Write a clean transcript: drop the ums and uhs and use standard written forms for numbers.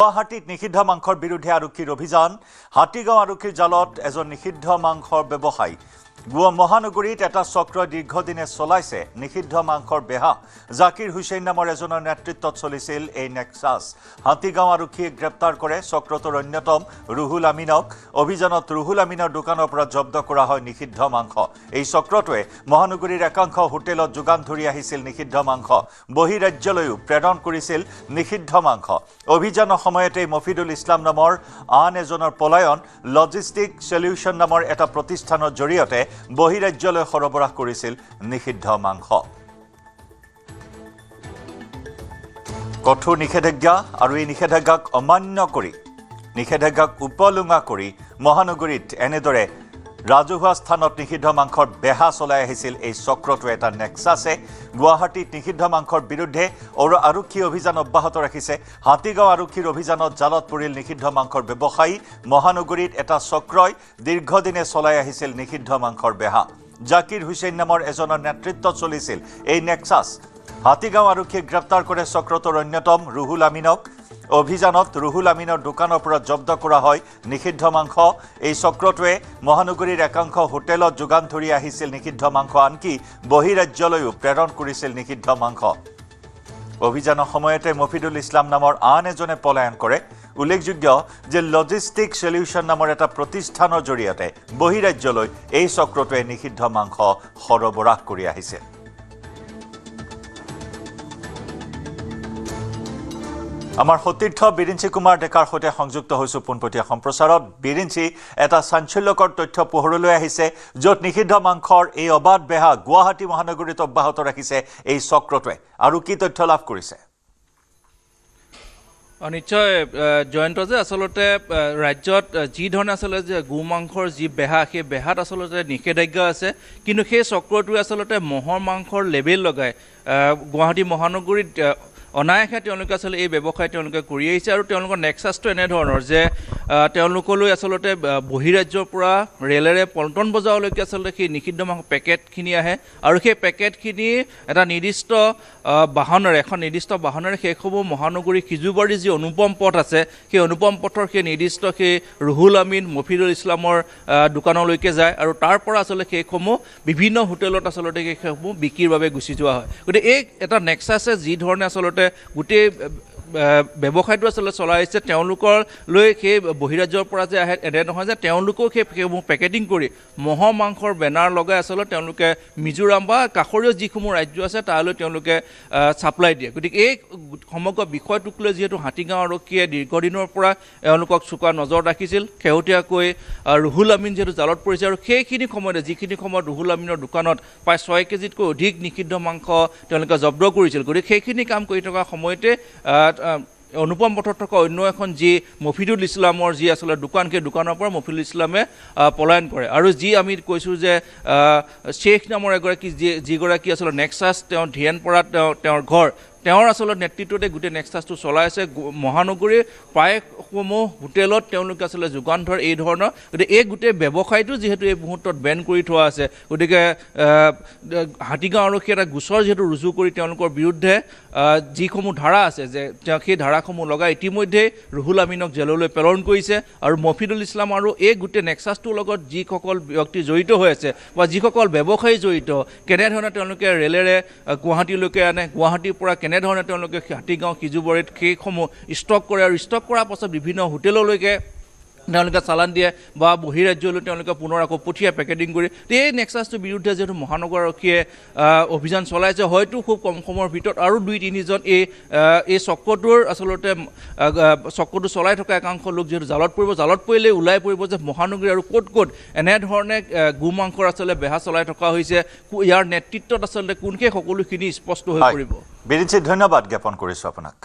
গুৱাহাটীত নিষিদ্ধ মাংসৰ বিৰুদ্ধে আৰক্ষীৰ অভিযান হাতীগাঁও আৰক্ষীৰ জালত এজন নিষিদ্ধ মাংসৰ ব্যৱসায়ী মহানগৰীত এটা চক্ৰ দীৰ্ঘদিনে চলাইছে নিষিদ্ধ মাংসৰ বেহা জাকিৰ হুছেইন নামৰ এজনৰ নেতৃত্বত চলিছিল এই নেক্সাছ হাতীগাঁও আৰক্ষীয়ে গ্ৰেপ্তাৰ কৰে চক্ৰটোৰ অন্যতম ৰুহুল আমিনক অভিযানত ৰুহুল আমিনৰ দোকানৰ পৰা জব্দ কৰা হয় নিষিদ্ধ মাংস এই চক্ৰটোৱে মহানগৰীৰ একাংশ হোটেলত যোগান ধৰি আহিছিল নিষিদ্ধ মাংস বহিৰাজ্যলৈও প্ৰেৰণ কৰিছিল নিষিদ্ধ মাংস অভিযানৰ সময়তে মফিদুল ইছলাম নামৰ আন এজনৰ পলায়ন লজিষ্টিক সলিউশন নামৰ এটা প্ৰতিষ্ঠানৰ জৰিয়তে বহিৰাজ্যলৈ সৰবৰাহ কৰিছিল নিষিদ্ধ মাংস কঠোৰ নিষেধাজ্ঞা আৰু এই নিষেধাজ্ঞাক অমান্য কৰি নিষেধাজ্ঞাক উপলুঙা কৰি মহানগৰীত এনেদৰে ৰাজহুৱা স্থানত নিষিদ্ধ মাংসৰ বেহা চলাই আহিছিল এই চক্ৰটো এটা নেক্সাছে গুৱাহাটীত নিষিদ্ধ মাংসৰ বিৰুদ্ধে আৰক্ষী অভিযান অব্যাহত ৰাখিছে হাতীগাঁও আৰক্ষীৰ অভিযানত জালত পৰিল নিষিদ্ধ মাংসৰ ব্যৱসায়ী মহানগৰীত এটা চক্ৰই দীৰ্ঘদিনে চলাই আহিছিল নিষিদ্ধ মাংসৰ বেহা জাকিৰ হুছেইন নামৰ এজনৰ নেতৃত্বত চলিছিল এই নেক্সাছ হাতীগাঁও আৰক্ষীয়ে গ্ৰেপ্তাৰ কৰে চক্ৰটোৰ অন্যতম ৰুহুল আমিনক অভিযানত ৰুহুল আমিনৰ দোকানৰ পৰা জব্দ কৰা হয় নিষিদ্ধ মাংস এই চক্ৰটোৱে মহানগৰীৰ একাংশ হোটেলত যোগান ধৰি আহিছিল নিষিদ্ধ মাংস আনকি বহিৰাজ্যলৈও প্ৰেৰণ কৰিছিল নিষিদ্ধ মাংস অভিযানৰ সময়তে মফিদুল ইছলাম নামৰ আন এজনে পলায়ন কৰে উল্লেখযোগ্য যে লজিষ্টিক সলিউশন নামৰ এটা প্ৰতিষ্ঠানৰ জৰিয়তে বহিৰাজ্যলৈ এই চক্ৰটোৱে নিষিদ্ধ মাংস সৰবৰাহ কৰি আহিছে আমাৰ সতীৰ্থ বিৰিঞ্চি কুমাৰ ডেকাৰ সৈতে সংযুক্ত হৈছো পোনপটীয়া সম্প্ৰচাৰত বিৰিঞ্চি এটা চাঞ্চল্যকৰ তথ্য পোহৰলৈ আহিছে য'ত নিষিদ্ধ মাংসৰ এই অবাধ বেহা গুৱাহাটী মহানগৰীত অব্যাহত ৰাখিছে এই চক্ৰটোৱে আৰু কি তথ্য লাভ কৰিছে নিশ্চয় জয়ন্ত যে আচলতে ৰাজ্যত যি ধৰণে আচলতে যে গো মাংসৰ যি বেহা সেই বেহাত আচলতে নিষেধাজ্ঞা আছে কিন্তু সেই চক্ৰটোৱে আচলতে মহৰ মাংসৰ লেবেল লগাই গুৱাহাটী মহানগৰীত অনায়াসে তেওঁলোকে আচলতে এই ব্যৱসায় তেওঁলোকে কৰি আহিছে আৰু তেওঁলোকৰ নেক্সাছটো এনেধৰণৰ যে তেওঁলোকলৈ আচলতে বহিৰাজ্যৰ পৰা ৰেলেৰে পল্টন বজাৰলৈকে আচলতে সেই নিষিদ্ধ মাংস পেকেটখিনি আহে আৰু সেই পেকেটখিনি এটা নিৰ্দিষ্ট বাহনেৰে এখন নিৰ্দিষ্ট বাহনেৰে সেইসমূহ মহানগৰী সিজুবাৰী যি অনুপম পথ আছে সেই অনুপম পথৰ সেই নিৰ্দিষ্ট সেই ৰুহুল আমিন মফিদুল ইছলামৰ দোকানলৈকে যায় আৰু তাৰ পৰা আচলতে সেইসমূহ বিভিন্ন হোটেলত আচলতে সেইসমূহ বিক্ৰীৰ বাবে গুচি যোৱা হয় গতিকে এই এটা নেক্সাছে যি ধৰণে আচলতে গোটেই ব্যৱসায়টো আচলতে চলাই আহিছে তেওঁলোকৰ লৈ সেই বহিৰাজ্যৰ পৰা যে আহে এনে নহয় যে তেওঁলোকেও সেইসমূহ পেকেটিং কৰি মহৰ মাংসৰ বেনাৰ লগাই আচলতে তেওঁলোকে মিজোৰাম বা কাষৰীয় যিসমূহ ৰাজ্য আছে তালৈ তেওঁলোকে ছাপ্লাই দিয়ে গতিকে এই সমগ্ৰ বিষয়টোক লৈ যিহেতু হাতীগাঁও আৰক্ষীয়ে দীৰ্ঘদিনৰ পৰা এওঁলোকক চোকা নজৰ ৰাখিছিল শেহতীয়াকৈ ৰুহুল আমিন যিহেতু জালত পৰিছে আৰু সেইখিনি সময়তে যিখিনি সময়ত ৰুহুল আমিনৰ দোকানত প্ৰায় 6 কেজিতকৈ অধিক নিষিদ্ধ মাংস তেওঁলোকে জব্দ কৰিছিল গতিকে সেইখিনি কাম কৰি থকা সময়তে অনুপম পথত থকা অন্য এখন যি মফিদুল ইছলামৰ যি আচলতে দোকান সেই দোকানৰ পৰা মফিদুল ইছলামে পলায়ন কৰে আৰু যি আমি কৈছোঁ যে শ্বেখ নামৰ এগৰাকী যিগৰাকী আচলতে নেক্সাছ তেওঁ ধিয়েনপৰাত তেওঁৰ ঘৰ তেওঁৰ আচলতে নেতৃত্বতে গোটেই নেক্সাছটো চলাই আছে মহানগৰীৰ প্ৰায়সমূহ হোটেলত তেওঁলোকে আচলতে যোগান ধৰে এই ধৰণৰ গতিকে এই গোটেই ব্যৱসায়টো যিহেতু এই মুহূৰ্তত বেন কৰি থোৱা আছে গতিকে হাতীগাঁও আৰক্ষীয়ে এটা গোচৰ যিহেতু ৰুজু কৰি তেওঁলোকৰ বিৰুদ্ধে যিসমূহ ধাৰা আছে যে তেওঁ সেই ধাৰাসমূহ লগাই ইতিমধ্যেই ৰুহুল আমিনক জেললৈ প্ৰেৰণ কৰিছে আৰু মফিদুল ইছলাম আৰু এই গোটেই নেক্সাছটোৰ লগত যিসকল ব্যক্তি জড়িত হৈ আছে বা যিসকল ব্যৱসায়ী জড়িত কেনেধৰণে তেওঁলোকে ৰেলেৰে গুৱাহাটীলৈকে আনে গুৱাহাটীৰ পৰা কেনেধৰণে তেওঁলোকে হাতীগাঁও সিজুবাৰীত সেইসমূহ ষ্টক কৰে আৰু ষ্টক কৰাৰ পাছত বিভিন্ন হোটেললৈকে তেওঁলোকে চালান দিয়ে বা বহিৰাজ্যলৈ তেওঁলোকে পুনৰ আকৌ পঠিয়াই পেকেটিং কৰি এই নেক্সাছটোৰ বিৰুদ্ধে যিহেতু মহানগৰ আৰক্ষীয়ে অভিযান চলাইছে হয়তো খুব কম সময়ৰ ভিতৰত আৰু 2-3জন এই চক্ৰটোৰ আচলতে চক্ৰটো চলাই থকা একাংশ লোক যিহেতু জালত পৰিলে ওলাই পৰিব যে মহানগৰী আৰু ক'ত এনেধৰণে গো মাংসৰ আচলতে বেহা চলাই থকা হৈছে ইয়াৰ নেতৃত্বত আচলতে কোন সেই সকলোখিনি স্পষ্ট হৈ পৰিব বিৰিঞ্চি ধন্যবাদ জ্ঞাপন কৰিছোঁ আপোনাক